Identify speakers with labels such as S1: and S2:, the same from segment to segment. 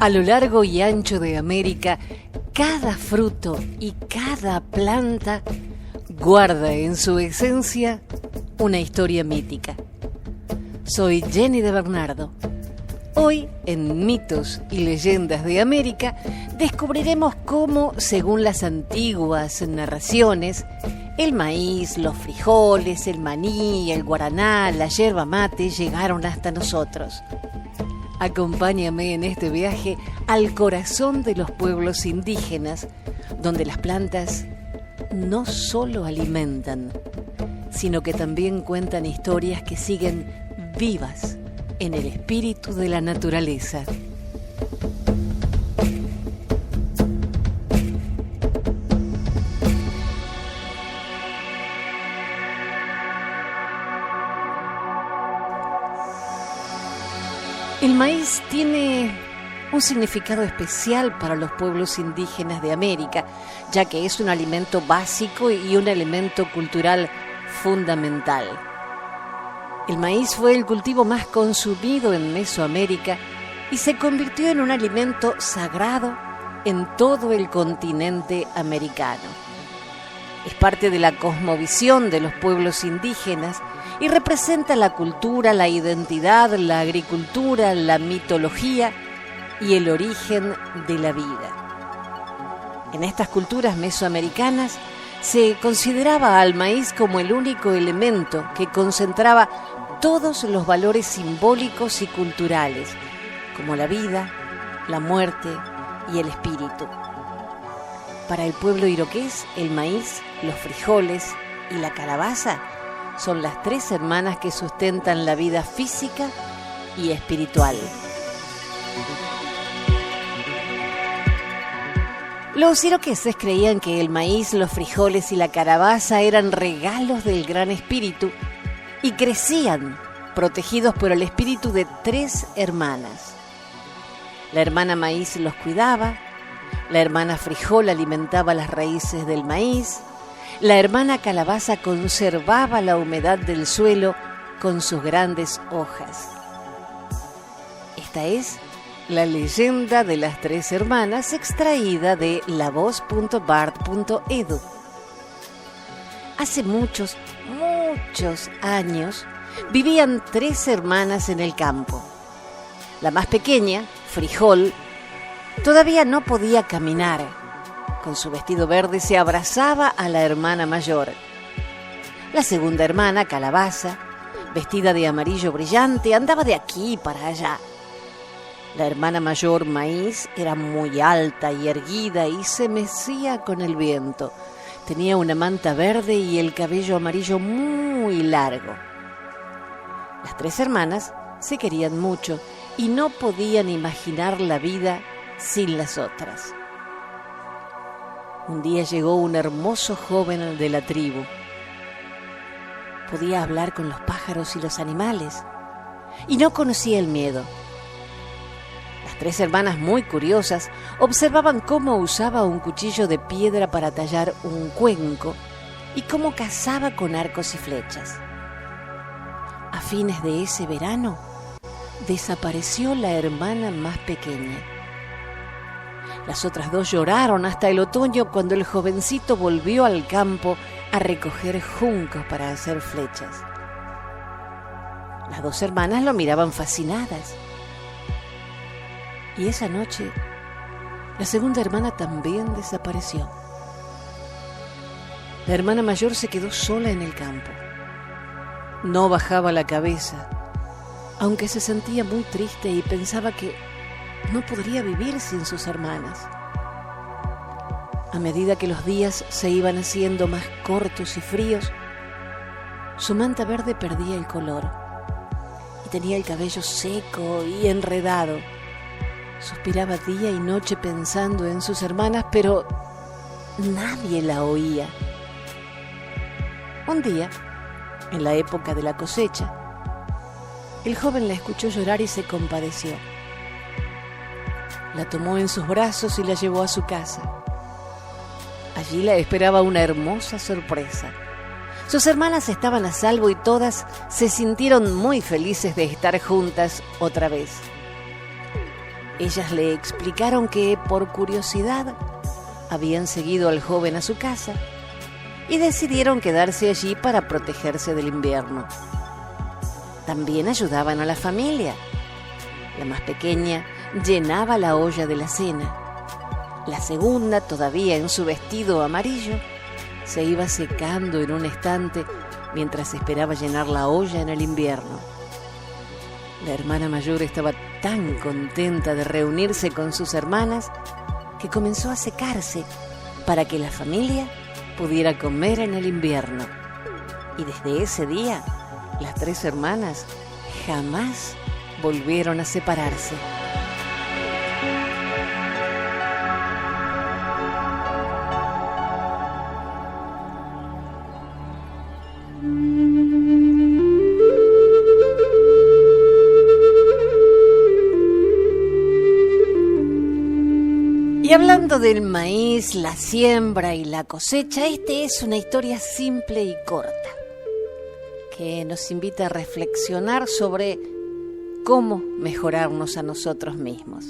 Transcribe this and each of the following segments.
S1: A lo largo y ancho de América, cada fruto y cada planta guarda en su esencia una historia mítica. Soy Jenny de Bernardo. Hoy, en Mitos y Leyendas de América, descubriremos cómo, según las antiguas narraciones, el maíz, los frijoles, el maní, el guaraná, la yerba mate llegaron hasta nosotros. Acompáñame en este viaje al corazón de los pueblos indígenas, donde las plantas no solo alimentan, sino que también cuentan historias que siguen vivas en el espíritu de la naturaleza. El maíz tiene un significado especial para los pueblos indígenas de América, ya que es un alimento básico y un elemento cultural fundamental. El maíz fue el cultivo más consumido en Mesoamérica y se convirtió en un alimento sagrado en todo el continente americano. Es parte de la cosmovisión de los pueblos indígenas y representa la cultura, la identidad, la agricultura, la mitología y el origen de la vida. En estas culturas mesoamericanas se consideraba al maíz como el único elemento que concentraba todos los valores simbólicos y culturales, como la vida, la muerte y el espíritu. Para el pueblo iroqués, el maíz, los frijoles y la calabaza son las tres hermanas que sustentan la vida física y espiritual. Los iroqueses creían que el maíz, los frijoles y la calabaza eran regalos del Gran Espíritu y crecían protegidos por el espíritu de tres hermanas. La hermana maíz los cuidaba, la hermana frijol alimentaba las raíces del maíz, la hermana calabaza conservaba la humedad del suelo con sus grandes hojas. Esta es la leyenda de las tres hermanas extraída de lavoz.bard.edu. Hace muchos años vivían tres hermanas en el campo. La más pequeña, Frijol, todavía no podía caminar. Con su vestido verde se abrazaba a la hermana mayor. La segunda hermana, Calabaza, vestida de amarillo brillante, andaba de aquí para allá. La hermana mayor, Maíz, era muy alta y erguida y se mecía con el viento. Tenía una manta verde y el cabello amarillo muy largo. Las tres hermanas se querían mucho y no podían imaginar la vida sin las otras. Un día llegó un hermoso joven de la tribu. Podía hablar con los pájaros y los animales y no conocía el miedo. Las tres hermanas, muy curiosas, observaban cómo usaba un cuchillo de piedra para tallar un cuenco y cómo cazaba con arcos y flechas. A fines de ese verano, desapareció la hermana más pequeña. Las otras dos lloraron hasta el otoño cuando el jovencito volvió al campo a recoger juncos para hacer flechas. Las dos hermanas lo miraban fascinadas. Y esa noche, la segunda hermana también desapareció. La hermana mayor se quedó sola en el campo. No bajaba la cabeza, aunque se sentía muy triste y pensaba que no podría vivir sin sus hermanas. A medida que los días se iban haciendo más cortos y fríos, su manta verde perdía el color y tenía el cabello seco y enredado. Suspiraba día y noche pensando en sus hermanas, pero nadie la oía. Un día, en la época de la cosecha, el joven la escuchó llorar y se compadeció. La tomó en sus brazos y la llevó a su casa. Allí la esperaba una hermosa sorpresa. Sus hermanas estaban a salvo y todas se sintieron muy felices de estar juntas otra vez. Ellas le explicaron que, por curiosidad, habían seguido al joven a su casa y decidieron quedarse allí para protegerse del invierno. También ayudaban a la familia. La más pequeña llenaba la olla de la cena. La segunda, todavía en su vestido amarillo, se iba secando en un estante mientras esperaba llenar la olla en el invierno. La hermana mayor estaba tan contenta de reunirse con sus hermanas que comenzó a secarse para que la familia pudiera comer en el invierno. Y desde ese día, las 3 hermanas jamás volvieron a separarse. Y hablando del maíz, la siembra y la cosecha, es una historia simple y corta que nos invita a reflexionar sobre cómo mejorarnos a nosotros mismos.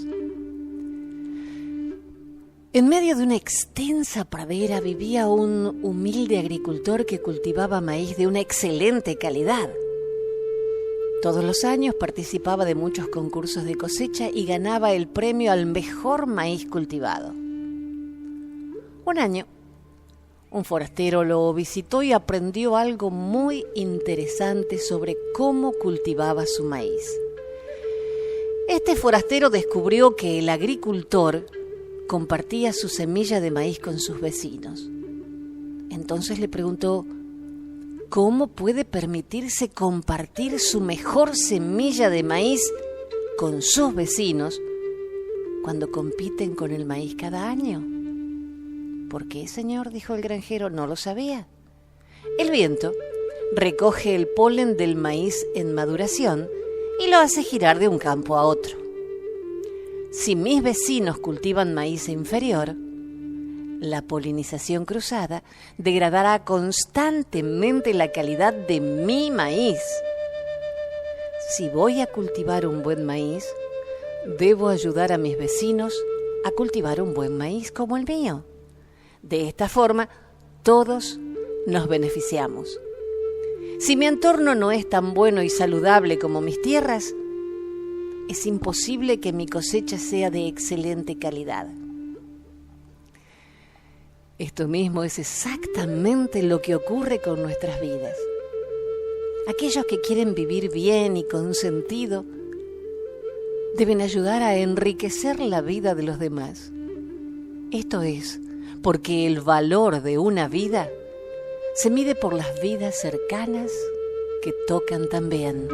S1: En medio de una extensa pradera vivía un humilde agricultor que cultivaba maíz de una excelente calidad. Todos los años participaba de muchos concursos de cosecha y ganaba el premio al mejor maíz cultivado. Un año, un forastero lo visitó y aprendió algo muy interesante sobre cómo cultivaba su maíz. Este forastero descubrió que el agricultor compartía su semilla de maíz con sus vecinos. Entonces le preguntó: ¿cómo puede permitirse compartir su mejor semilla de maíz con sus vecinos cuando compiten con el maíz cada año? ¿Por qué, señor?, dijo el granjero. No lo sabía. El viento recoge el polen del maíz en maduración y lo hace girar de un campo a otro. Si mis vecinos cultivan maíz inferior, la polinización cruzada degradará constantemente la calidad de mi maíz. Si voy a cultivar un buen maíz, debo ayudar a mis vecinos a cultivar un buen maíz como el mío. De esta forma, todos nos beneficiamos. Si mi entorno no es tan bueno y saludable como mis tierras, es imposible que mi cosecha sea de excelente calidad. Esto mismo es exactamente lo que ocurre con nuestras vidas. Aquellos que quieren vivir bien y con sentido deben ayudar a enriquecer la vida de los demás. Esto es porque el valor de una vida se mide por las vidas cercanas que tocan también.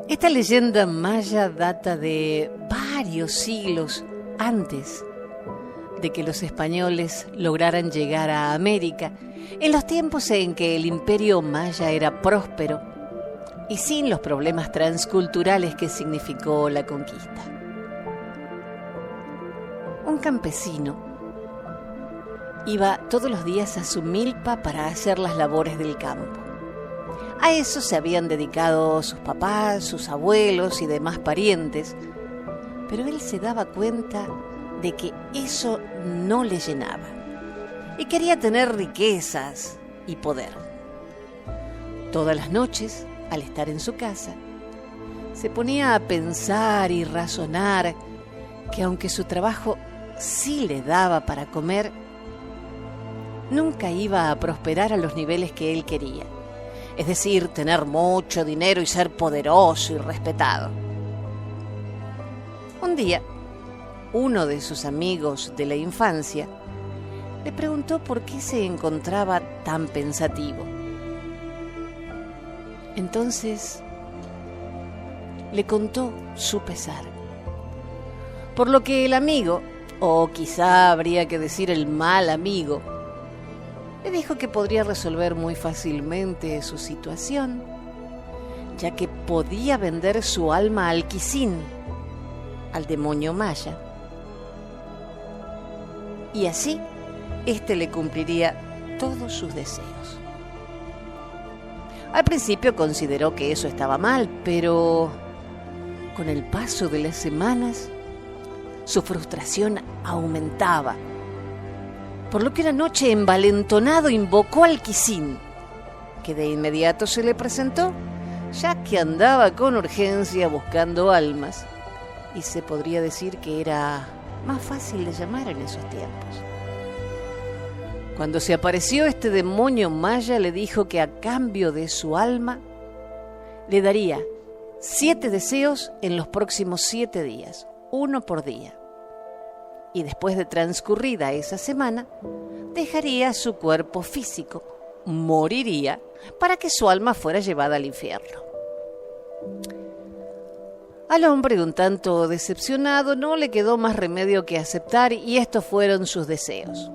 S1: Esta leyenda maya data de varios siglos antes de que los españoles lograran llegar a América, en los tiempos en que el imperio maya era próspero y sin los problemas transculturales que significó la conquista. Un campesino iba todos los días a su milpa para hacer las labores del campo. A eso se habían dedicado sus papás, sus abuelos y demás parientes, pero él se daba cuenta de que eso no le llenaba y quería tener riquezas y poder. Todas las noches, al estar en su casa, se ponía a pensar y razonar que aunque su trabajo sí le daba para comer, nunca iba a prosperar a los niveles que él quería. Es decir, tener mucho dinero y ser poderoso y respetado. Un día, uno de sus amigos de la infancia le preguntó por qué se encontraba tan pensativo. Entonces, le contó su pesar, por lo que el amigo o quizá habría que decir el mal amigo, le dijo que podría resolver muy fácilmente su situación, ya que podía vender su alma al Quisín, al demonio maya. Y así, éste le cumpliría todos sus deseos. Al principio consideró que eso estaba mal, pero con el paso de las semanas, su frustración aumentaba. Por lo que una noche, envalentonado, invocó al Quisín, que de inmediato se le presentó, ya que andaba con urgencia buscando almas, y se podría decir que era más fácil de llamar en esos tiempos. Cuando se apareció este demonio maya, le dijo que a cambio de su alma le daría 7 deseos en los próximos 7 días, 1 por día. Y después de transcurrida esa semana, dejaría su cuerpo físico, moriría, para que su alma fuera llevada al infierno. Al hombre, un tanto decepcionado, no le quedó más remedio que aceptar, y estos fueron sus deseos.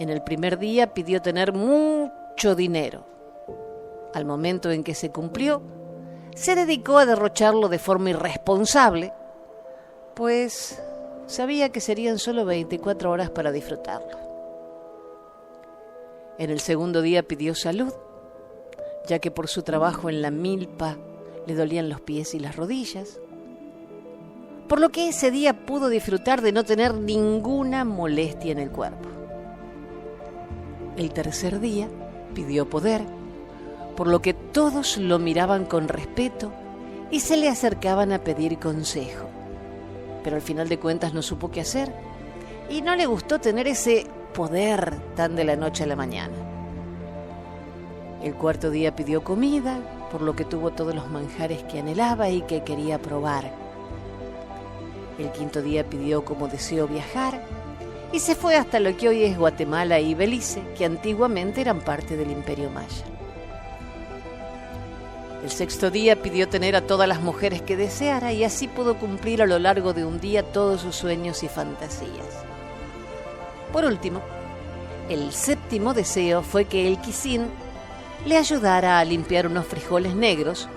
S1: En el primer día pidió tener mucho dinero. Al momento en que se cumplió, se dedicó a derrocharlo de forma irresponsable, pues sabía que serían solo 24 horas para disfrutarlo. En el segundo día pidió salud, ya que por su trabajo en la milpa le dolían los pies y las rodillas, por lo que ese día pudo disfrutar de no tener ninguna molestia en el cuerpo. El tercer día pidió poder, por lo que todos lo miraban con respeto y se le acercaban a pedir consejo. Pero al final de cuentas no supo qué hacer y no le gustó tener ese poder tan de la noche a la mañana. El cuarto día pidió comida, por lo que tuvo todos los manjares que anhelaba y que quería probar. El quinto día pidió como deseo viajar y se fue hasta lo que hoy es Guatemala y Belice, que antiguamente eran parte del Imperio Maya. El sexto día pidió tener a todas las mujeres que deseara y así pudo cumplir a lo largo de un día todos sus sueños y fantasías. Por último, el séptimo deseo fue que el Quisín le ayudara a limpiar unos frijoles negros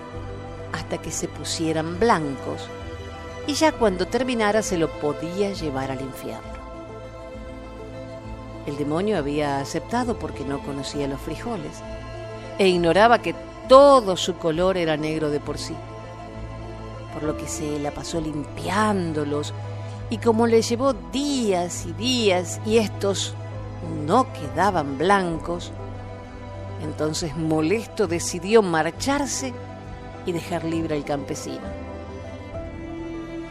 S1: hasta que se pusieran blancos, y ya cuando terminara se lo podía llevar al infierno. El demonio había aceptado porque no conocía los frijoles e ignoraba que todo su color era negro de por sí, por lo que se la pasó limpiándolos, y como le llevó días y días y estos no quedaban blancos, entonces molesto decidió marcharse y dejar libre al campesino.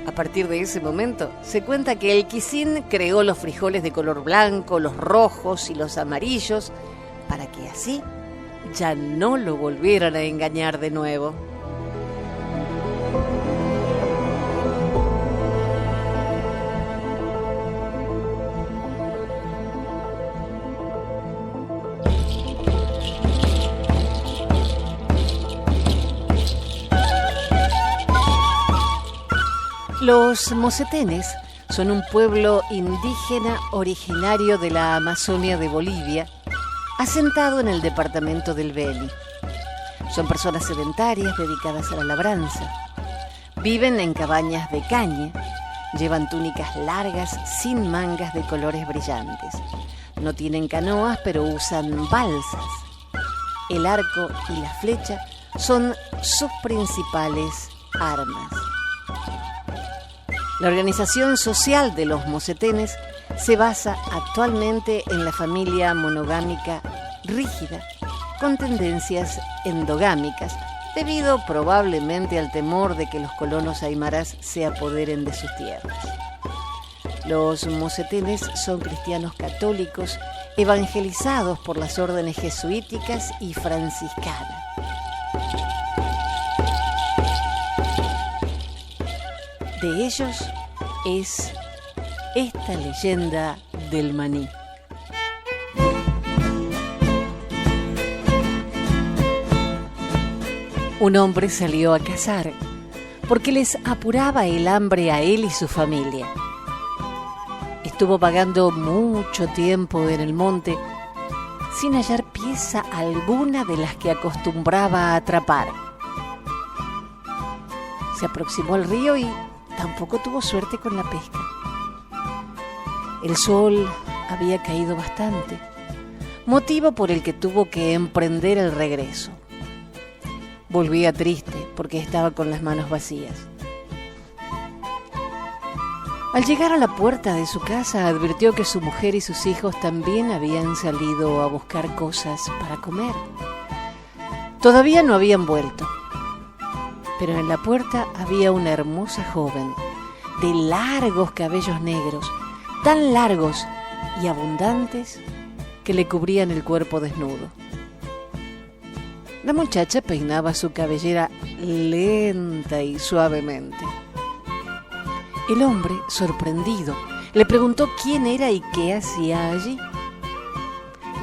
S1: A partir de ese momento se cuenta que el Quisín creó los frijoles de color blanco, los rojos y los amarillos, para que así ya no lo volvieran a engañar de nuevo. Los mocetenes son un pueblo indígena originario de la Amazonia de Bolivia, asentado en el departamento del Beni. Son personas sedentarias dedicadas a la labranza. Viven en cabañas de caña, llevan túnicas largas sin mangas de colores brillantes. No tienen canoas, pero usan balsas. El arco y la flecha son sus principales armas. La organización social de los mocetenes se basa actualmente en la familia monogámica rígida, con tendencias endogámicas, debido probablemente al temor de que los colonos aymaras se apoderen de sus tierras. Los mocetenes son cristianos católicos evangelizados por las órdenes jesuíticas y franciscanas. De ellos es esta leyenda del maní. Un hombre salió a cazar porque les apuraba el hambre a él y su familia. Estuvo vagando mucho tiempo en el monte sin hallar pieza alguna de las que acostumbraba a atrapar. Se aproximó al río y tampoco tuvo suerte con la pesca. El sol había caído bastante, motivo por el que tuvo que emprender el regreso. Volvía triste porque estaba con las manos vacías. Al llegar a la puerta de su casa, advirtió que su mujer y sus hijos también habían salido a buscar cosas para comer. Todavía no habían vuelto, pero en la puerta había una hermosa joven de largos cabellos negros, tan largos y abundantes que le cubrían el cuerpo desnudo. La muchacha peinaba su cabellera lenta y suavemente. El hombre, sorprendido, le preguntó quién era y qué hacía allí.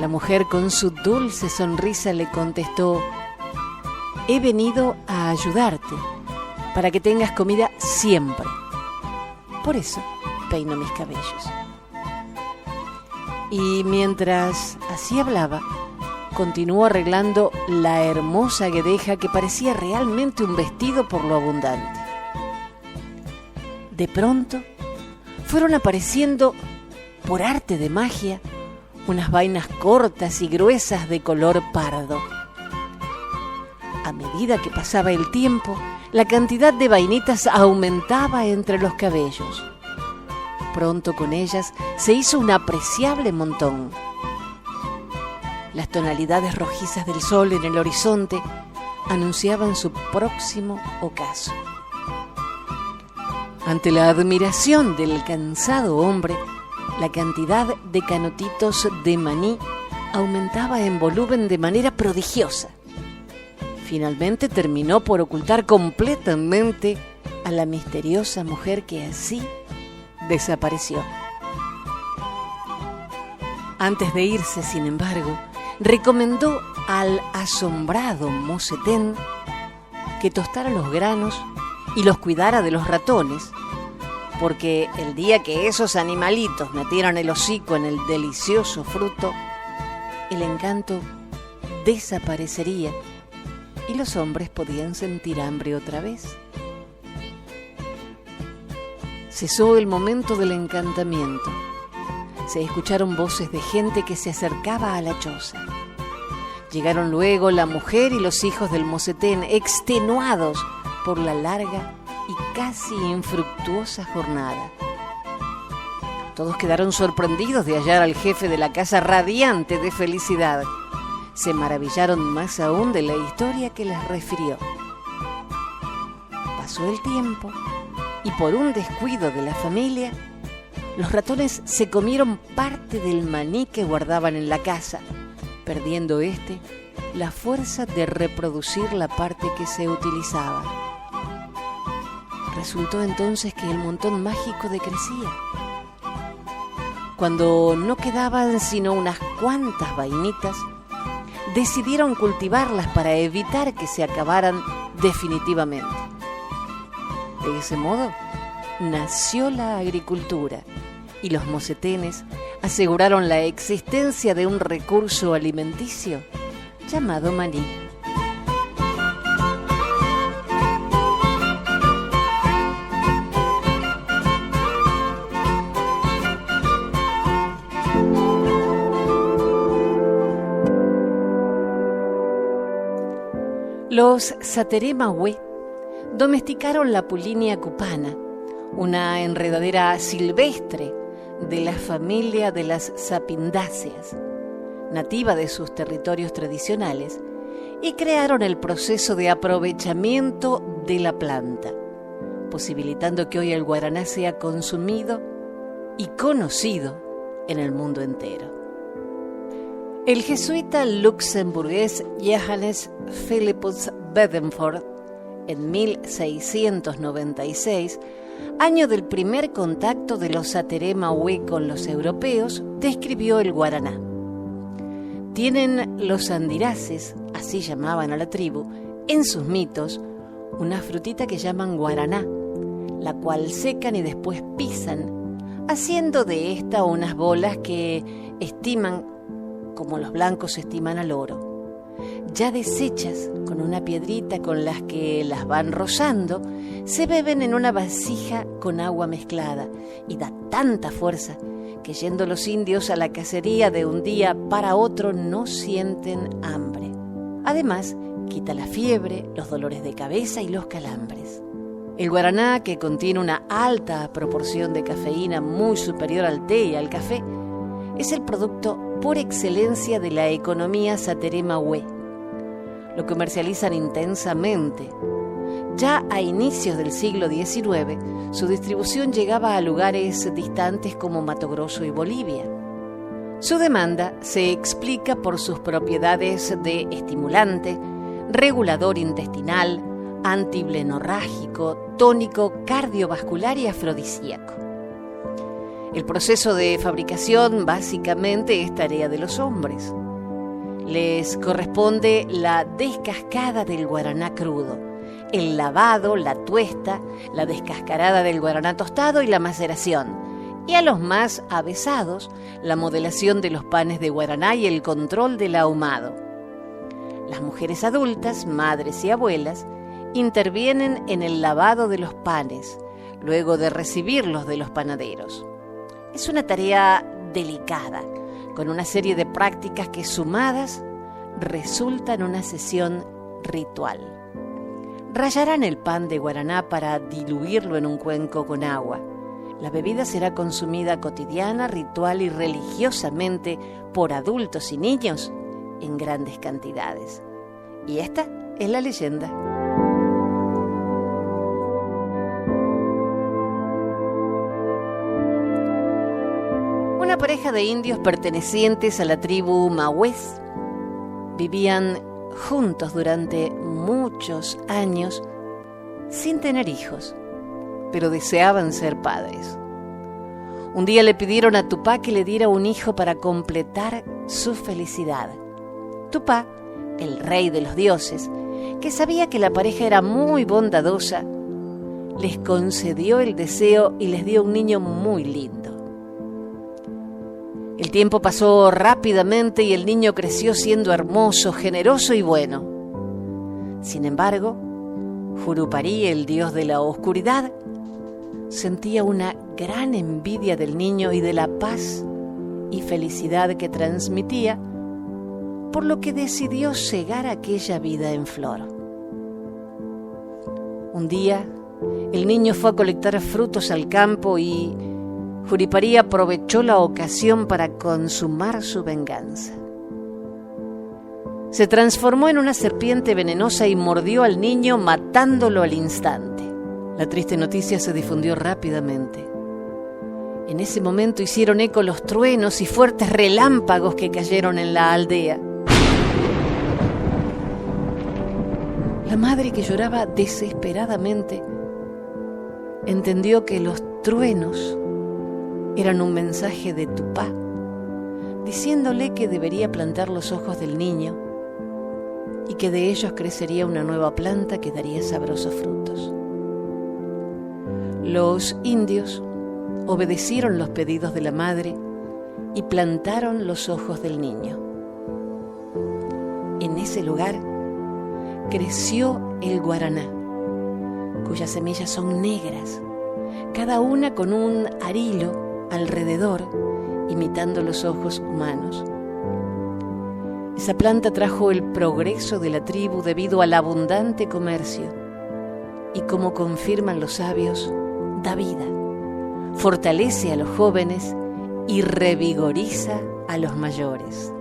S1: La mujer, con su dulce sonrisa, le contestó: he venido a ayudarte para que tengas comida siempre. Por eso peino mis cabellos. Y mientras así hablaba, continuó arreglando la hermosa guedeja que parecía realmente un vestido por lo abundante. De pronto, fueron apareciendo, por arte de magia, unas vainas cortas y gruesas de color pardo. A medida que pasaba el tiempo, la cantidad de vainitas aumentaba entre los cabellos. Pronto con ellas se hizo un apreciable montón. Las tonalidades rojizas del sol en el horizonte anunciaban su próximo ocaso. Ante la admiración del cansado hombre, la cantidad de canotitos de maní aumentaba en volumen de manera prodigiosa. Finalmente terminó por ocultar completamente a la misteriosa mujer que así desapareció. Antes de irse, sin embargo, recomendó al asombrado mocetén que tostara los granos y los cuidara de los ratones, porque el día que esos animalitos metieran el hocico en el delicioso fruto, el encanto desaparecería y los hombres podían sentir hambre otra vez. Cesó el momento del encantamiento. Se escucharon voces de gente que se acercaba a la choza. Llegaron luego la mujer y los hijos del mocetén, extenuados por la larga y casi infructuosa jornada. Todos quedaron sorprendidos de hallar al jefe de la casa radiante de felicidad. Se maravillaron más aún de la historia que les refirió. Pasó el tiempo y por un descuido de la familia, los ratones se comieron parte del maní que guardaban en la casa, perdiendo la fuerza de reproducir la parte que se utilizaba. Resultó entonces que el montón mágico decrecía. Cuando no quedaban sino unas cuantas vainitas, decidieron cultivarlas para evitar que se acabaran definitivamente. De ese modo, nació la agricultura y los mocetenes aseguraron la existencia de un recurso alimenticio llamado maní. Los Saterema-Hue domesticaron la Pulinia cupana, una enredadera silvestre de la familia de las sapindáceas, nativa de sus territorios tradicionales, y crearon el proceso de aprovechamiento de la planta, posibilitando que hoy el guaraná sea consumido y conocido en el mundo entero. El jesuita luxemburgués Johannes Philippus Bedford, en 1696, año del primer contacto de los Saterema-Hue con los europeos, describió el guaraná. Tienen los andiraces, así llamaban a la tribu, en sus mitos, una frutita que llaman guaraná, la cual secan y después pisan haciendo de esta unas bolas que estiman como los blancos estiman al oro. Ya deshechas con una piedrita con las que las van rozando, se beben en una vasija con agua mezclada y da tanta fuerza que yendo los indios a la cacería de un día para otro no sienten hambre. Además, quita la fiebre, los dolores de cabeza y los calambres. El guaraná, que contiene una alta proporción de cafeína muy superior al té y al café, es el producto por excelencia de la economía Saterema-Hue. Lo comercializan intensamente. Ya a inicios del siglo XIX, su distribución llegaba a lugares distantes como Mato Grosso y Bolivia. Su demanda se explica por sus propiedades de estimulante, regulador intestinal, antiblenorrágico, tónico, cardiovascular y afrodisíaco. El proceso de fabricación básicamente es tarea de los hombres. Les corresponde la descascada del guaraná crudo, el lavado, la tuesta, la descascarada del guaraná tostado y la maceración. Y a los más avesados, la modelación de los panes de guaraná y el control del ahumado. Las mujeres adultas, madres y abuelas, intervienen en el lavado de los panes, luego de recibirlos de los panaderos. Es una tarea delicada, con una serie de prácticas que sumadas resultan una sesión ritual. Rallarán el pan de guaraná para diluirlo en un cuenco con agua. La bebida será consumida cotidiana, ritual y religiosamente por adultos y niños en grandes cantidades. Y esta es la leyenda. Una pareja de indios pertenecientes a la tribu Mahués vivían juntos durante muchos años sin tener hijos, pero deseaban ser padres. Un día le pidieron a Tupá que le diera un hijo para completar su felicidad. Tupá, el rey de los dioses, que sabía que la pareja era muy bondadosa, les concedió el deseo y les dio un niño muy lindo. El tiempo pasó rápidamente y el niño creció siendo hermoso, generoso y bueno. Sin embargo, Juruparí, el dios de la oscuridad, sentía una gran envidia del niño y de la paz y felicidad que transmitía, por lo que decidió cegar aquella vida en flor. Un día, el niño fue a colectar frutos al campo y Juruparí aprovechó la ocasión para consumar su venganza. Se transformó en una serpiente venenosa y mordió al niño, matándolo al instante. La triste noticia se difundió rápidamente. En ese momento hicieron eco los truenos y fuertes relámpagos que cayeron en la aldea. La madre, que lloraba desesperadamente, entendió que los truenos eran un mensaje de Tupá, diciéndole que debería plantar los ojos del niño y que de ellos crecería una nueva planta que daría sabrosos frutos. Los indios obedecieron los pedidos de la madre y plantaron los ojos del niño. En ese lugar creció el guaraná, cuyas semillas son negras, cada una con un arilo alrededor, imitando los ojos humanos. Esa planta trajo el progreso de la tribu debido al abundante comercio y, como confirman los sabios, da vida, fortalece a los jóvenes y revigoriza a los mayores.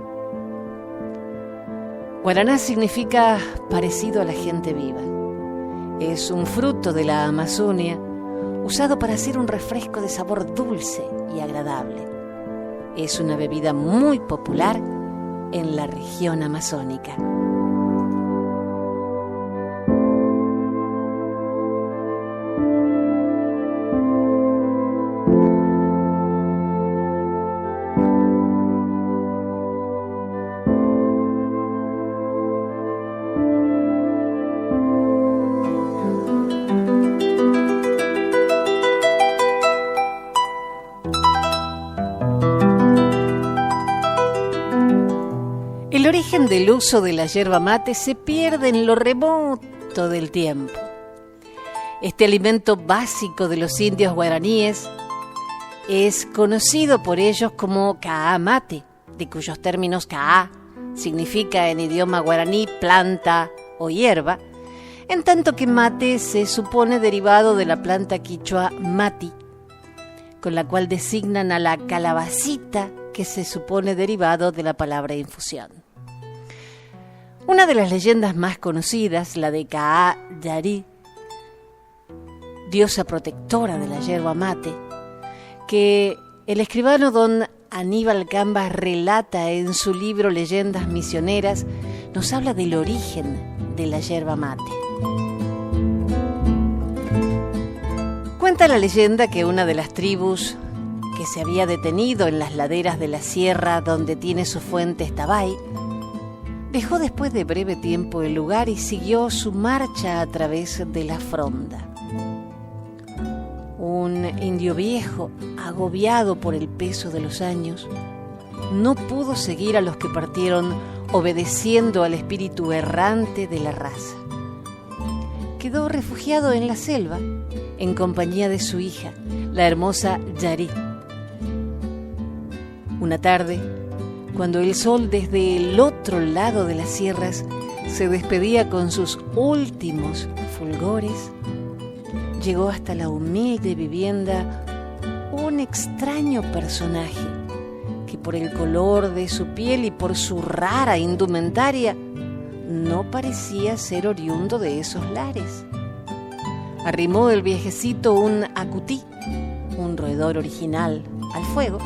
S1: Guaraná significa parecido a la gente viva. Es un fruto de la Amazonia usado para hacer un refresco de sabor dulce y agradable. Es una bebida muy popular en la región amazónica. origen del uso de la yerba mate se pierde en lo remoto del tiempo. Este alimento básico de los indios guaraníes es conocido por ellos como caá mate, de cuyos términos caá significa en idioma guaraní planta o hierba, en tanto que mate se supone derivado de la planta quichua mati, con la cual designan a la calabacita que se supone derivado de la palabra infusión. Una de las leyendas más conocidas, la de Caá Yarí, diosa protectora de la yerba mate, que el escribano don Aníbal Cambas relata en su libro Leyendas Misioneras, nos habla del origen de la yerba mate. Cuenta la leyenda que una de las tribus que se había detenido en las laderas de la sierra donde tiene su fuente Tabay, dejó después de breve tiempo el lugar y siguió su marcha a través de la fronda. Un indio viejo, agobiado por el peso de los años, no pudo seguir a los que partieron obedeciendo al espíritu errante de la raza. Quedó refugiado en la selva en compañía de su hija, la hermosa Yarí. Una tarde, cuando el sol desde el otro lado de las sierras se despedía con sus últimos fulgores, llegó hasta la humilde vivienda un extraño personaje que por el color de su piel y por su rara indumentaria no parecía ser oriundo de esos lares. Arrimó el viejecito un acutí, un roedor original, al fuego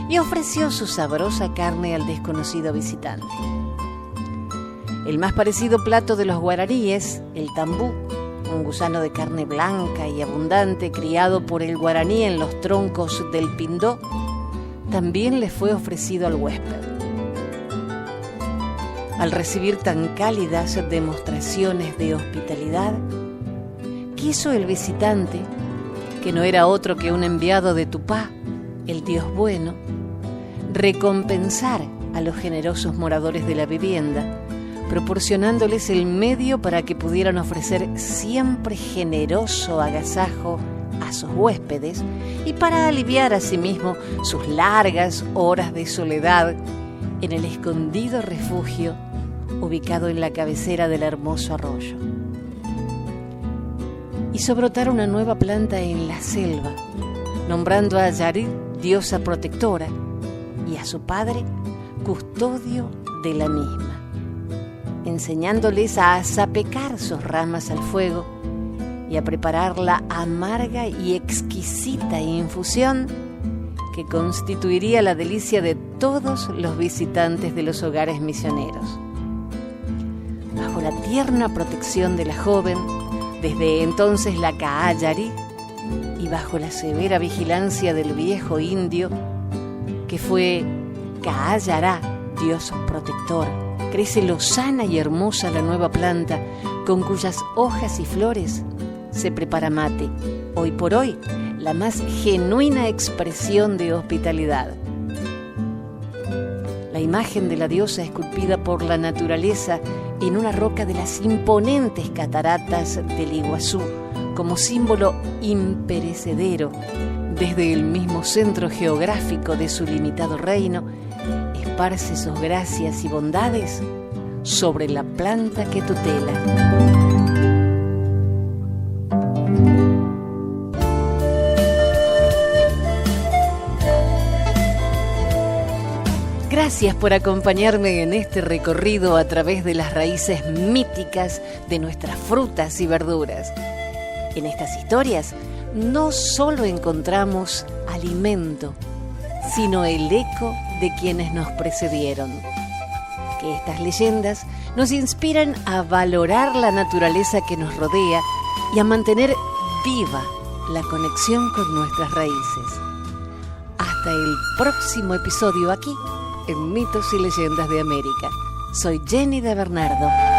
S1: y ofreció su sabrosa carne al desconocido visitante. El más parecido plato de los guaraníes, el tambú, un gusano de carne blanca y abundante criado por el guaraní en los troncos del pindó, también le fue ofrecido al huésped. Al recibir tan cálidas demostraciones de hospitalidad, quiso el visitante, que no era otro que un enviado de Tupá, el Dios bueno, recompensar a los generosos moradores de la vivienda, proporcionándoles el medio para que pudieran ofrecer siempre generoso agasajo a sus huéspedes y para aliviar asimismo sus largas horas de soledad en el escondido refugio ubicado en la cabecera del hermoso arroyo. Hizo brotar una nueva planta en la selva, nombrando a Yarí diosa protectora y a su padre custodio de la misma, enseñándoles a zapecar sus ramas al fuego y a preparar la amarga y exquisita infusión que constituiría la delicia de todos los visitantes de los hogares misioneros. Bajo la tierna protección de la joven, desde entonces la Caá Yarí, y bajo la severa vigilancia del viejo indio, que fue Caá Yará, Dios protector, crece lozana y hermosa la nueva planta, con cuyas hojas y flores se prepara mate, hoy por hoy la más genuina expresión de hospitalidad. La imagen de la diosa esculpida por la naturaleza en una roca de las imponentes cataratas del Iguazú, como símbolo imperecedero desde el mismo centro geográfico de su limitado reino, esparce sus gracias y bondades sobre la planta que tutela. Gracias por acompañarme en este recorrido a través de las raíces míticas de nuestras frutas y verduras. En estas historias no solo encontramos alimento, sino el eco de quienes nos precedieron. Que estas leyendas nos inspiran a valorar la naturaleza que nos rodea y a mantener viva la conexión con nuestras raíces. Hasta el próximo episodio aquí en Mitos y Leyendas de América. Soy Jenny de Bernardo.